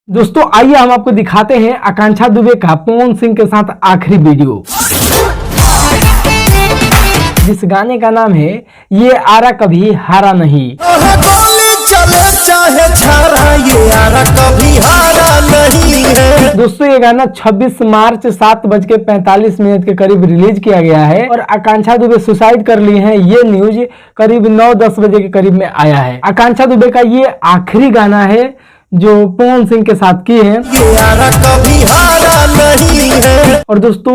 दोस्तों आइए हम आपको दिखाते हैं आकांक्षा दुबे का पवन सिंह के साथ आखिरी वीडियो, जिस गाने का नाम है ये आरा कभी हारा नहीं। गोली चले चाहे छारा, ये आरा कभी हारा नहीं है। दोस्तों ये गाना 26 मार्च 7:45 के करीब रिलीज किया गया है और आकांक्षा दुबे सुसाइड कर ली हैं, ये न्यूज करीब 9-10 बजे के करीब में आया है। आकांक्षा दुबे का ये आखिरी गाना है जो पवन सिंह के साथ की है। ये आरा कभी हारा नहीं है। और दोस्तों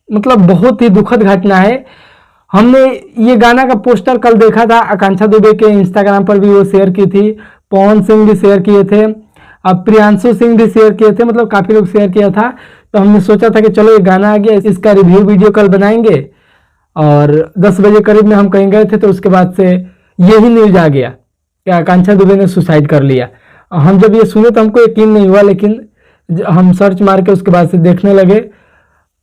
मतलब बहुत ही दुखद घटना है। हमने ये गाना का पोस्टर कल देखा था, आकांक्षा दुबे के इंस्टाग्राम पर भी वो शेयर की थी, पवन सिंह भी शेयर किए थे, अब प्रियांशु सिंह भी शेयर किए थे, मतलब काफी लोग शेयर किया था। तो हमने सोचा था कि चलो ये गाना आ गया, इसका रिव्यू वीडियो कल बनाएंगे। और 10 बजे करीब में हम कहीं गए थे तो उसके बाद से यही न्यूज आ गया कि आकांक्षा दुबे ने सुसाइड कर लिया। हम जब ये सुने तो हमको यकीन नहीं हुआ, लेकिन हम सर्च मार के उसके बाद से देखने लगे।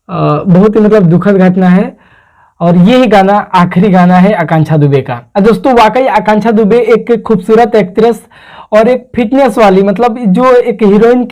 बहुत ही मतलब दुखद घटना है और यही गाना आखिरी गाना है आकांक्षा दुबे का। दोस्तों वाकई आकांक्षा दुबे एक खूबसूरत एक्ट्रेस और एक फिटनेस वाली, मतलब जो एक हीरोइन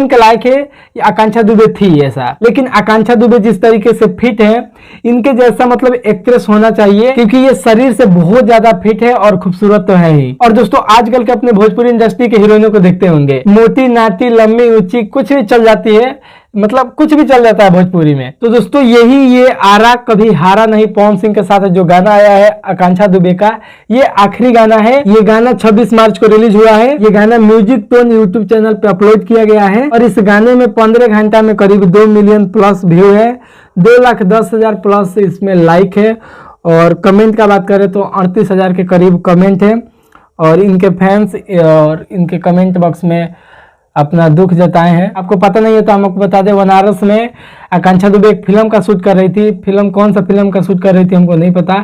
के लायक है, ये आकांक्षा दुबे थी ऐसा। लेकिन आकांक्षा दुबे जिस तरीके से फिट है, इनके जैसा मतलब एक्ट्रेस होना चाहिए, क्योंकि ये शरीर से बहुत ज्यादा फिट है और खूबसूरत तो है ही। और दोस्तों आजकल के अपने भोजपुरी इंडस्ट्री के हीरोइनों को देखते होंगे, मोटी नाटी लंबी ऊंची कुछ भी चल जाती है, मतलब कुछ भी चल जाता है भोजपुरी में। तो दोस्तों यही ये आरा कभी हारा नहीं पवन सिंह के साथ जो गाना आया है आकांक्षा दुबे का, ये आखिरी गाना है। ये गाना 26 मार्च को रिलीज हुआ है। ये गाना म्यूजिक टोन यूट्यूब चैनल पे अपलोड किया गया है और इस गाने में 15 घंटा में करीब 2 मिलियन प्लस व्यू है, 2,10,000 प्लस इसमें लाइक है। और कमेंट का बात करें तो 38,000 के करीब कमेंट है। और इनके फैंस और इनके कमेंट बॉक्स में अपना दुख जताए हैं। आपको पता नहीं है तो हम आपको बता दें, बनारस में आकांक्षा दुबे एक फिल्म का शूट कर रही थी। फिल्म कौन सा फिल्म का शूट कर रही थी हमको नहीं पता।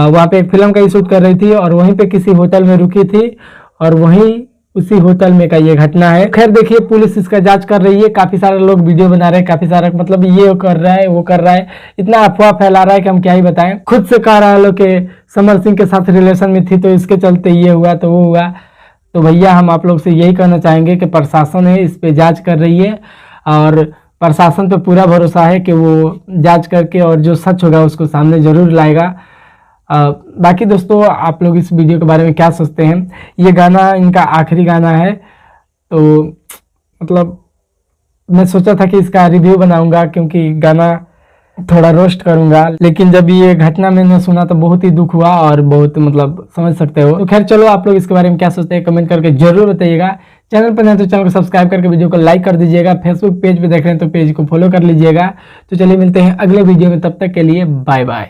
वहाँ पे एक फिल्म का ही शूट कर रही थी और वहीं पे किसी होटल में रुकी थी और वहीं उसी होटल में का ये घटना है। खैर देखिए, पुलिस इसका जांच कर रही है। काफी सारे लोग वीडियो बना रहे हैं, काफी सारा मतलब ये कर रहा है वो कर रहा है, इतना अफवाह फैला रहा है कि हम क्या ही बताएं। खुद से कह रहा है लोग कि समर सिंह के साथ रिलेशन में थी तो इसके चलते ये हुआ तो वो हुआ। तो भैया हम आप लोग से यही कहना चाहेंगे कि प्रशासन है, इस पे जांच कर रही है और प्रशासन पे पूरा भरोसा है कि वो जांच करके और जो सच होगा उसको सामने जरूर लाएगा। बाकी दोस्तों आप लोग इस वीडियो के बारे में क्या सोचते हैं? ये गाना इनका आखिरी गाना है, तो मतलब मैं सोचा था कि इसका रिव्यू बनाऊंगा क्योंकि गाना थोड़ा रोस्ट करूंगा, लेकिन जब ये घटना मैंने सुना तो बहुत ही दुख हुआ और बहुत मतलब समझ सकते हो। तो खैर चलो, आप लोग इसके बारे में क्या सोचते हैं कमेंट करके जरूर बताइएगा। चैनल पर नहीं तो चैनल को सब्सक्राइब करके वीडियो को लाइक कर दीजिएगा। फेसबुक पेज पे देख रहे हैं तो पेज को फॉलो कर लीजिएगा। तो चलिए मिलते हैं अगले वीडियो में, तब तक के लिए बाय बाय।